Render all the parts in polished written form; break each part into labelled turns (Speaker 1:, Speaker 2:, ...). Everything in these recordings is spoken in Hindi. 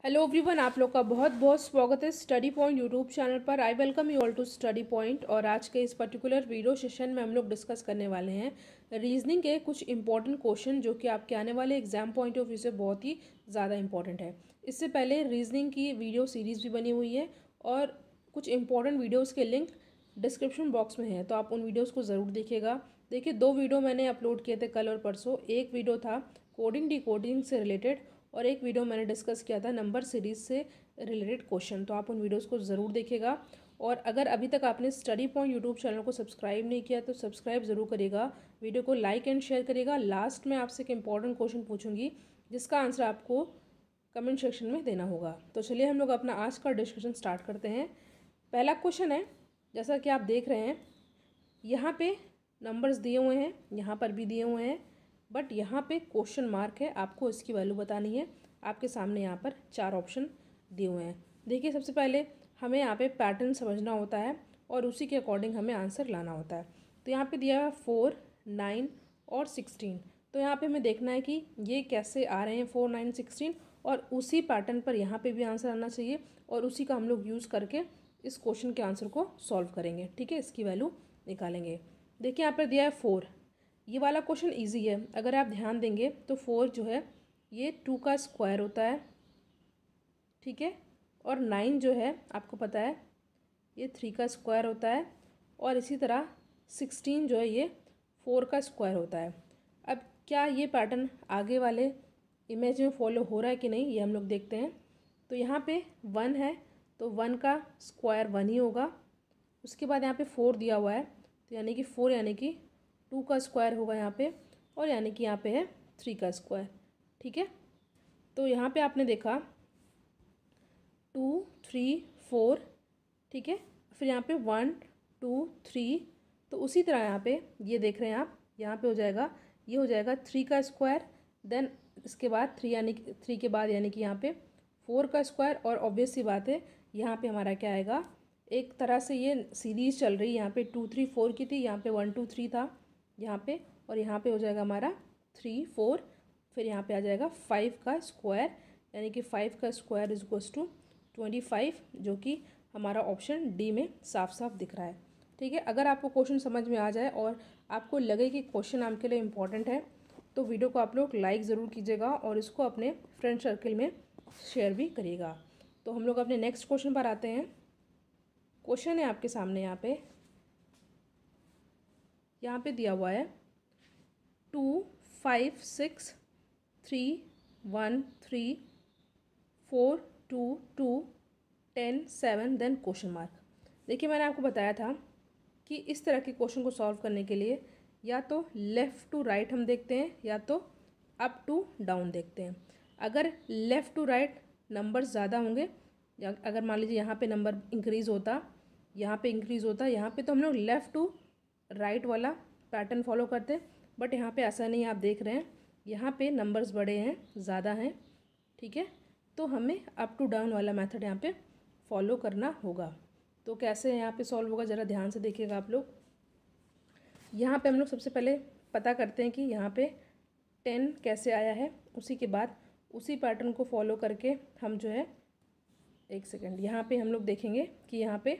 Speaker 1: हेलो एवरीवन, आप लोग का बहुत बहुत स्वागत है स्टडी पॉइंट यूट्यूब चैनल पर। I welcome you all to study point. और आज के इस पर्टिकुलर वीडियो सेशन में हम लोग डिस्कस करने वाले हैं रीजनिंग के कुछ इंपॉर्टेंट क्वेश्चन जो कि आपके आने वाले एग्जाम पॉइंट ऑफ व्यू से बहुत ही ज़्यादा इंपॉर्टेंट है। इससे पहले रीजनिंग की वीडियो सीरीज़ भी बनी हुई है और कुछ इंपॉर्टेंट वीडियोज़ के लिंक डिस्क्रिप्शन बॉक्स में है, तो आप उन वीडियोज़ को ज़रूर देखिएगा। देखिए, 2 वीडियो मैंने अपलोड किए थे कल और परसों। एक वीडियो था कोडिंग डिकोडिंग से रिलेटेड और एक वीडियो मैंने डिस्कस किया था नंबर सीरीज से रिलेटेड क्वेश्चन। तो आप उन वीडियोस को ज़रूर देखिएगा। और अगर अभी तक आपने स्टडी पॉइंट यूट्यूब चैनल को सब्सक्राइब नहीं किया तो सब्सक्राइब ज़रूर करिएगा, वीडियो को लाइक एंड शेयर करिएगा। लास्ट में आपसे एक इंपॉर्टेंट क्वेश्चन पूछूंगी जिसका आंसर आपको कमेंट सेक्शन में देना होगा। तो चलिए हम लोग अपना आज का डिस्कशन स्टार्ट करते हैं। पहला क्वेश्चन है, जैसा कि आप देख रहे हैं यहाँ पे नंबर्स दिए हुए हैं, यहाँ पर भी दिए हुए हैं, बट यहाँ पे क्वेश्चन मार्क है, आपको इसकी वैल्यू बतानी है। आपके सामने यहाँ पर 4 ऑप्शन दिए हुए हैं। देखिए, सबसे पहले हमें यहाँ पे पैटर्न समझना होता है और उसी के अकॉर्डिंग हमें आंसर लाना होता है। तो यहाँ पे दिया है 4, 9 और 16। तो यहाँ पे हमें देखना है कि ये कैसे आ रहे हैं 4, 9, 16, और उसी पैटर्न पर यहाँ पे भी आंसर आना चाहिए और उसी का हम लोग यूज़ करके इस क्वेश्चन के आंसर को सॉल्व करेंगे। ठीक है, इसकी वैल्यू निकालेंगे। देखिए, यहाँ पर दिया है 4। ये वाला क्वेश्चन इजी है। अगर आप ध्यान देंगे तो 4 जो है ये 2 का स्क्वायर होता है, ठीक है। और 9 जो है आपको पता है ये 3 का स्क्वायर होता है। और इसी तरह 16 जो है ये 4 का स्क्वायर होता है। अब क्या ये पैटर्न आगे वाले इमेज में फॉलो हो रहा है कि नहीं, ये हम लोग देखते हैं। तो यहाँ पे 1 है तो 1 का स्क्वायर 1 ही होगा। उसके बाद यहाँ पे 4 दिया हुआ है, तो यानी कि 4 यानी कि 2 का स्क्वायर होगा यहाँ पे, और यानी कि यहाँ पे है 3 का स्क्वायर। ठीक है, तो यहाँ पे आपने देखा 2, 3, 4, ठीक है। फिर यहाँ पे 1, 2, 3। तो उसी तरह यहाँ पे ये देख रहे हैं आप, यहाँ पे हो जाएगा, ये हो जाएगा 3 का स्क्वायर, देन इसके बाद 3 यानी 3 के बाद यानी कि यहाँ पे 4 का स्क्वायर। और ऑब्वियस सी बात है यहाँ पे हमारा क्या आएगा, एक तरह से ये सीरीज चल रही है। यहाँ पे 2, 3, 4 की थी, यहाँ पे 1, 2, 3 था यहाँ पे, और यहाँ पे हो जाएगा हमारा 3, 4। फिर यहाँ पे आ जाएगा 5 का स्क्वायर, यानी कि 5 का स्क्वायर इज इक्वल्स टू 25, जो कि हमारा ऑप्शन डी में साफ साफ दिख रहा है। ठीक है, अगर आपको क्वेश्चन समझ में आ जाए और आपको लगे कि क्वेश्चन आपके लिए इम्पॉर्टेंट है तो वीडियो को आप लोग लाइक ज़रूर कीजिएगा और इसको अपने फ्रेंड सर्कल में शेयर भी करिएगा। तो हम लोग अपने नेक्स्ट क्वेश्चन पर आते हैं। क्वेश्चन है आपके सामने, यहाँ पे दिया हुआ है 2, 5, 6, 3, 1, 3, 4, 2, 2, 10, 7, देन क्वेश्चन मार्क। देखिए, मैंने आपको बताया था कि इस तरह के क्वेश्चन को सॉल्व करने के लिए या तो लेफ़्ट टू राइट हम देखते हैं या तो अप टू डाउन देखते हैं। अगर लेफ़्ट टू राइट नंबर्स ज़्यादा होंगे, या अगर मान लीजिए यहाँ पे नंबर इंक्रीज़ होता, यहाँ पे इंक्रीज़ होता, यहाँ पे, तो हम लोग लेफ़्ट टू राइट वाला पैटर्न फॉलो करते। बट यहाँ पे ऐसा नहीं, आप देख रहे हैं यहाँ पे नंबर्स बड़े हैं, ज़्यादा हैं, ठीक है। तो हमें अप टू डाउन वाला मेथड यहाँ पे फॉलो करना होगा। तो कैसे यहाँ पे सॉल्व होगा, ज़रा ध्यान से देखिएगा आप लोग। यहाँ पे हम लोग सबसे पहले पता करते हैं कि यहाँ पे 10 कैसे आया है। उसी के बाद उसी पैटर्न को फॉलो करके हम जो है, एक सेकेंड, यहाँ पे हम लोग देखेंगे कि यहाँ पे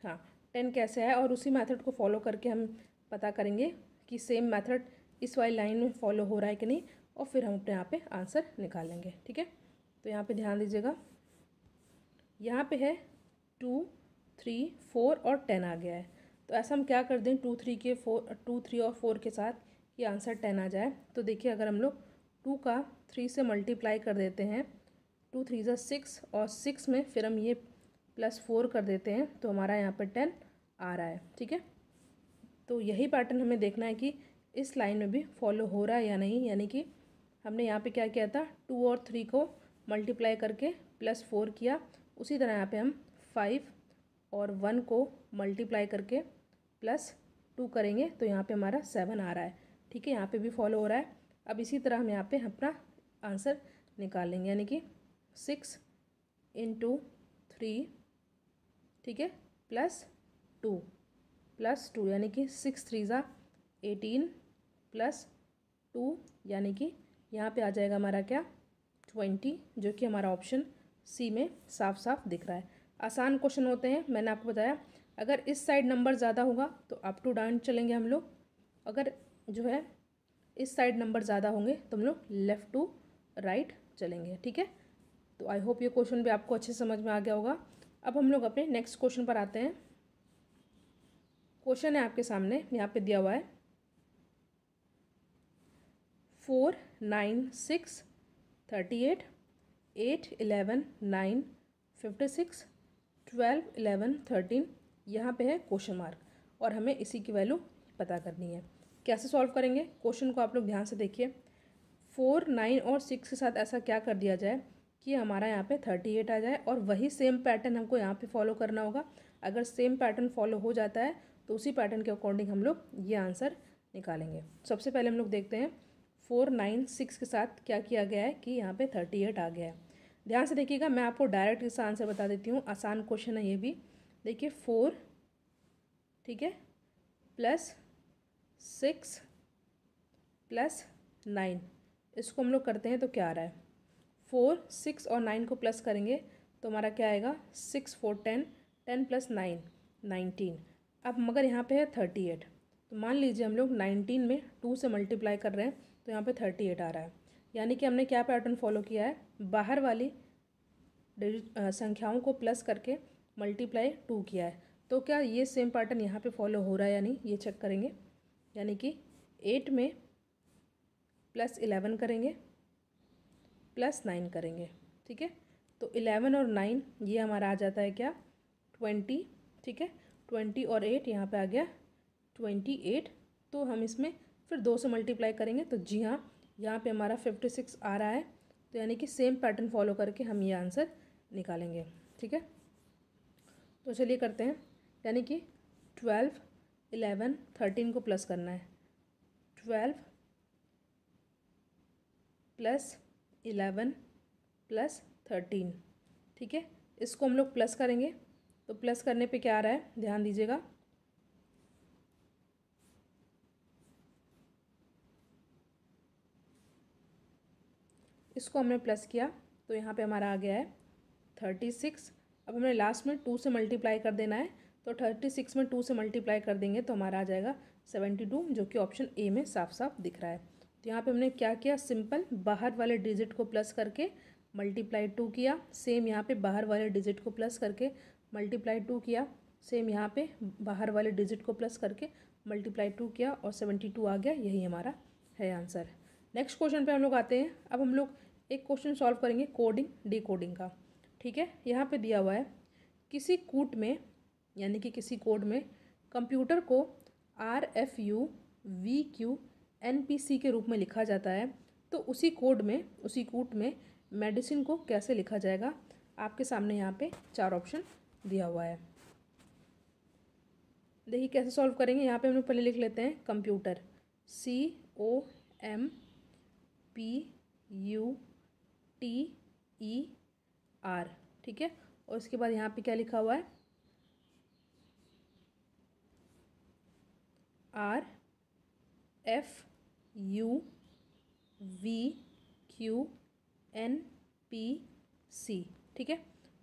Speaker 1: हाँ 10 कैसे आया, और उसी मेथड को फॉलो करके हम पता करेंगे कि सेम मेथड इस वाली लाइन में फॉलो हो रहा है कि नहीं, और फिर हम अपने यहाँ पे आंसर निकालेंगे। ठीक है, तो यहाँ पे ध्यान दीजिएगा, यहाँ पे है 2, 3, 4 और 10 आ गया है। तो ऐसा हम क्या कर दें, 2, 3 और 4 के साथ ये आंसर 10 आ जाए। तो देखिए, अगर हम लोग 2 का 3 से मल्टीप्लाई कर देते हैं, 2, 3 ज़ा 6, और 6 में फिर हम ये +4 कर देते हैं, तो हमारा यहाँ पर 10 आ रहा है। ठीक है, तो यही पैटर्न हमें देखना है कि इस लाइन में भी फॉलो हो रहा है या नहीं। यानी कि हमने यहाँ पे क्या किया था, 2 और 3 को मल्टीप्लाई करके +4 किया। उसी तरह यहाँ पे हम 5 और 1 को मल्टीप्लाई करके +2 करेंगे, तो यहाँ पे हमारा 7 आ रहा है। ठीक है, यहाँ पे भी फॉलो हो रहा है। अब इसी तरह हम यहाँ पे अपना आंसर निकाल लेंगे, यानी कि 6 × 3, ठीक है, +2 यानी कि 6, 3 ज़ा 18 +2, यानी कि यहाँ पे आ जाएगा हमारा क्या, 20, जो कि हमारा ऑप्शन सी में साफ साफ दिख रहा है। आसान क्वेश्चन होते हैं, मैंने आपको बताया। अगर इस साइड नंबर ज़्यादा होगा तो अप टू डाउन चलेंगे हम लोग, अगर जो है इस साइड नंबर ज़्यादा होंगे तो हम लोग लेफ़्ट टू राइट चलेंगे। ठीक है, तो आई होप ये क्वेश्चन भी आपको अच्छे समझ में आ गया होगा। अब हम लोग अपने नेक्स्ट क्वेश्चन पर आते हैं। क्वेश्चन है आपके सामने, यहाँ पे दिया हुआ है 4, 9, 6, 38, 8, 11, 9, 56, 12, 11, 13, यहाँ पे है क्वेश्चन मार्क और हमें इसी की वैल्यू पता करनी है। कैसे सॉल्व करेंगे क्वेश्चन को आप लोग ध्यान से देखिए। 4, 9 और 6 के साथ ऐसा क्या कर दिया जाए कि हमारा यहाँ पे 38 आ जाए और वही सेम पैटर्न हमको यहाँ पे फॉलो करना होगा। अगर सेम पैटर्न फॉलो हो जाता है तो उसी पैटर्न के अकॉर्डिंग हम लोग ये आंसर निकालेंगे। सबसे पहले हम लोग देखते हैं 4, 9, 6 के साथ क्या किया गया है कि यहाँ पे 38 आ गया है। ध्यान से देखिएगा, मैं आपको डायरेक्ट इसका आंसर बता देती हूँ, आसान क्वेश्चन है ये भी। देखिए 4, ठीक है, प्लस 6 प्लस 9, इसको हम लोग करते हैं तो क्या आ रहा है 4, 6 और 9 को प्लस करेंगे तो हमारा क्या आएगा 6, 4, 10, 10 प्लस 9, 19। अब मगर यहाँ पे है 38, तो मान लीजिए हम लोग 19 में 2 से मल्टीप्लाई कर रहे हैं तो यहाँ पे 38 आ रहा है। यानी कि हमने क्या पैटर्न फॉलो किया है, बाहर वाली संख्याओं को प्लस करके मल्टीप्लाई 2 किया है। तो क्या ये सेम पैटर्न यहाँ पे फॉलो हो रहा है या नहीं, ये चेक करेंगे। यानी कि 8 में प्लस 11 करेंगे प्लस 9 करेंगे। ठीक है, तो 11 और 9 ये हमारा आ जाता है क्या 20। ठीक है, 20 और 8 यहाँ पे आ गया 28। तो हम इसमें फिर 2 से मल्टीप्लाई करेंगे तो जी हाँ यहाँ पे हमारा 56 आ रहा है। तो यानी कि सेम पैटर्न फॉलो करके हम ये आंसर निकालेंगे। ठीक है, तो चलिए करते हैं। यानी कि 12, 11, 13 को प्लस करना है। 12 प्लस 11 प्लस 13, ठीक है, इसको हम लोग प्लस करेंगे तो प्लस करने पे क्या आ रहा है ध्यान दीजिएगा, इसको हमने प्लस किया तो यहाँ पे हमारा आ गया है 36। अब हमने लास्ट में 2 से मल्टीप्लाई कर देना है तो 36 में 2 से मल्टीप्लाई कर देंगे तो हमारा आ जाएगा 72, जो कि ऑप्शन ए में साफ साफ दिख रहा है। तो यहाँ पे हमने क्या किया, सिंपल बाहर वाले डिजिट को प्लस करके मल्टीप्लाई 2 किया। सेम यहाँ पे बाहर वाले डिजिट को प्लस करके मल्टीप्लाई 2 किया। सेम यहाँ पे बाहर वाले डिजिट को प्लस करके मल्टीप्लाई 2 किया और 72 आ गया। यही हमारा है आंसर। नेक्स्ट क्वेश्चन पे हम लोग आते हैं। अब हम लोग एक क्वेश्चन सॉल्व करेंगे कोडिंग डिकोडिंग का। ठीक है, यहाँ पे दिया हुआ है किसी कूट में यानी कि किसी कोड में कंप्यूटर को RFU VQ NPC के रूप में लिखा जाता है, तो उसी कूट में मेडिसिन को कैसे लिखा जाएगा। आपके सामने यहाँ पे 4 ऑप्शन दिया हुआ है। देखिए कैसे सॉल्व करेंगे। यहाँ पे हम लोग पहले लिख लेते हैं कंप्यूटर, COMPUTER। ठीक है, और उसके बाद यहाँ पे क्या लिखा हुआ है RFU VQ NPC। ठीक है,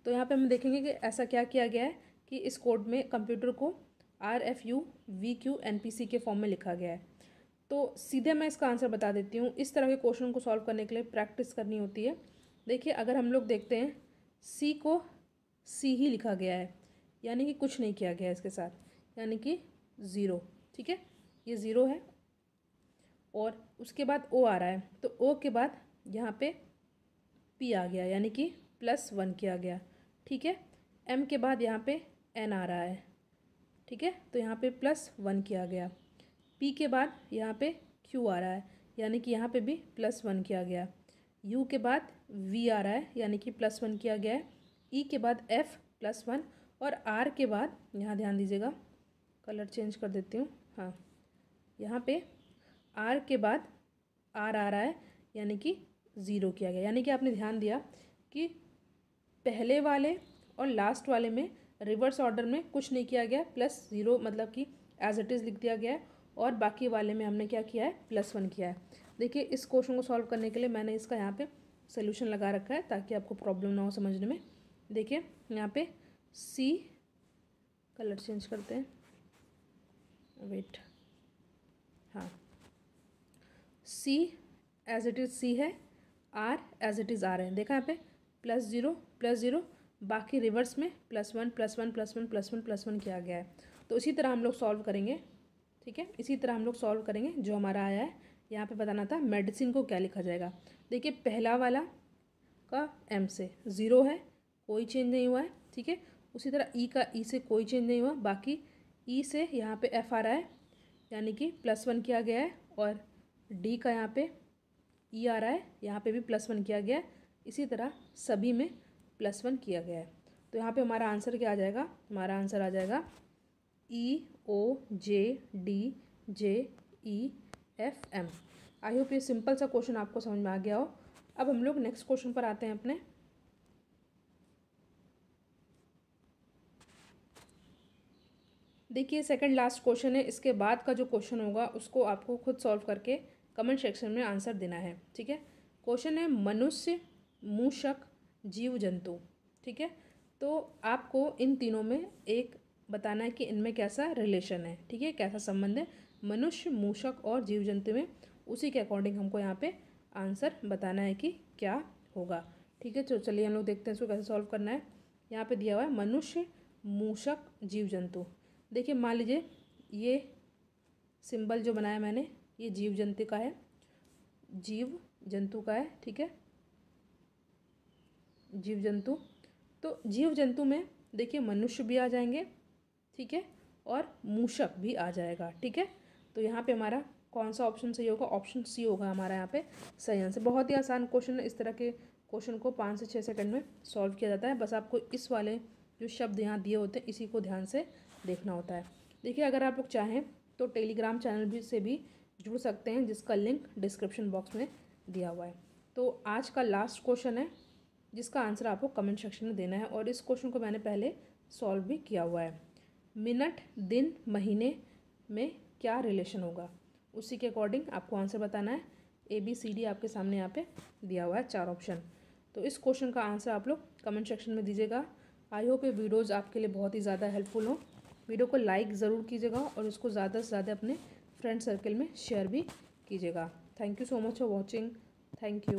Speaker 1: तो यहाँ पे हम देखेंगे कि ऐसा क्या किया गया है कि इस कोड में कंप्यूटर को RFU VQ NPC के फॉर्म में लिखा गया है। तो सीधे मैं इसका आंसर बता देती हूँ। इस तरह के क्वेश्चन को सॉल्व करने के लिए प्रैक्टिस करनी होती है। देखिए अगर हम लोग देखते हैं C को C ही लिखा गया है, यानी कि कुछ नहीं किया गया है इसके साथ, यानी कि 0। ठीक है, ये 0 है। और उसके बाद O आ रहा है तो O के बाद यहाँ पे P आ गया, यानी कि +1 किया गया। ठीक है, M के बाद यहाँ पे N आ रहा है। ठीक है, तो यहाँ पे +1 किया गया। P के बाद यहाँ पे Q आ रहा है, यानी कि यहाँ पे भी +1 किया गया। U के बाद V आ रहा है, यानी कि +1 किया गया है। E के बाद F +1 और R के बाद यहाँ ध्यान दीजिएगा, कलर चेंज कर देती हूँ। हाँ, यहाँ पे R के बाद R आ रहा है, यानी कि 0 किया गया। यानी कि आपने ध्यान दिया कि पहले वाले और लास्ट वाले में रिवर्स ऑर्डर में कुछ नहीं किया गया, +0 मतलब कि एज इट इज़ लिख दिया गया है, और बाकी वाले में हमने क्या किया है +1 किया है। देखिए इस क्वेश्चन को सॉल्व करने के लिए मैंने इसका यहाँ पे सोल्यूशन लगा रखा है ताकि आपको प्रॉब्लम ना हो समझने में। देखिए यहाँ पे सी, कलर चेंज करते हैं, वेट, हाँ, C as it is C है, R as it is R है। देखा यहाँ पे +0 बाकी रिवर्स में +1 +1 +1 +1 +1 किया गया है। तो इसी तरह हम लोग सॉल्व करेंगे, ठीक है, इसी तरह हम लोग सॉल्व करेंगे। जो हमारा आया है यहाँ पे बताना था मेडिसिन को क्या लिखा जाएगा। देखिए पहला वाला का एम से 0 है, कोई चेंज नहीं हुआ है, ठीक है। उसी तरह ई का ई से कोई चेंज नहीं हुआ, बाकी ई से यहाँ पे एफ आ रहा है यानी कि +1 किया गया है, और डी का यहाँ पे ई आ रहा है, यहाँ पे भी +1 किया गया है। इसी तरह सभी में +1 किया गया है। तो यहाँ पे हमारा आंसर क्या आ जाएगा, हमारा आंसर आ जाएगा EOJDJEFM। आई होप ये सिंपल सा क्वेश्चन आपको समझ में आ गया हो। अब हम लोग नेक्स्ट क्वेश्चन पर आते हैं अपने। देखिए सेकंड लास्ट क्वेश्चन है, इसके बाद का जो क्वेश्चन होगा उसको आपको खुद सॉल्व करके कमेंट सेक्शन में आंसर देना है, ठीक है। क्वेश्चन है मनुष्य, मूषक, जीव जंतु, ठीक है। तो आपको इन तीनों में एक बताना है कि इनमें कैसा रिलेशन है, ठीक है, कैसा संबंध है मनुष्य, मूषक और जीव जंतु में। उसी के अकॉर्डिंग हमको यहाँ पे आंसर बताना है कि क्या होगा, ठीक है। तो चलिए हम लोग देखते हैं इसको कैसे सॉल्व करना है। यहाँ पे दिया हुआ है मनुष्य, मूषक, जीव जंतु। देखिए मान लीजिए ये सिंबल जो बनाया मैंने ये जीव जंतु का है, जीव जंतु का है, ठीक है, जीव जंतु। तो जीव जंतु में देखिए मनुष्य भी आ जाएंगे, ठीक है, और मूषक भी आ जाएगा, ठीक है। तो यहाँ पे हमारा कौन सा ऑप्शन सही होगा, ऑप्शन सी होगा हमारा यहाँ पे सही आंसर। बहुत ही आसान क्वेश्चन है, इस तरह के क्वेश्चन को 5 से 6 सेकंड में सॉल्व किया जाता है। बस आपको इस वाले जो शब्द यहाँ दिए होते हैं इसी को ध्यान से देखना होता है। देखिए अगर आप लोग चाहें तो टेलीग्राम चैनल भी से भी जुड़ सकते हैं, जिसका लिंक डिस्क्रिप्शन बॉक्स में दिया हुआ है। तो आज का लास्ट क्वेश्चन है जिसका आंसर आपको कमेंट सेक्शन में देना है, और इस क्वेश्चन को मैंने पहले सॉल्व भी किया हुआ है। मिनट, दिन, महीने में क्या रिलेशन होगा, उसी के अकॉर्डिंग आपको आंसर बताना है। ABCD आपके सामने यहाँ पे दिया हुआ है 4 ऑप्शन। तो इस क्वेश्चन का आंसर आप लोग कमेंट सेक्शन में दीजिएगा। आई होप ये वीडियोज़ आपके लिए बहुत ही ज़्यादा हेल्पफुल हो। वीडियो को लाइक ज़रूर कीजिएगा और इसको ज़्यादा से ज़्यादा अपने फ्रेंड सर्कल में शेयर भी कीजिएगा। Thank you so much for watching. Thank you.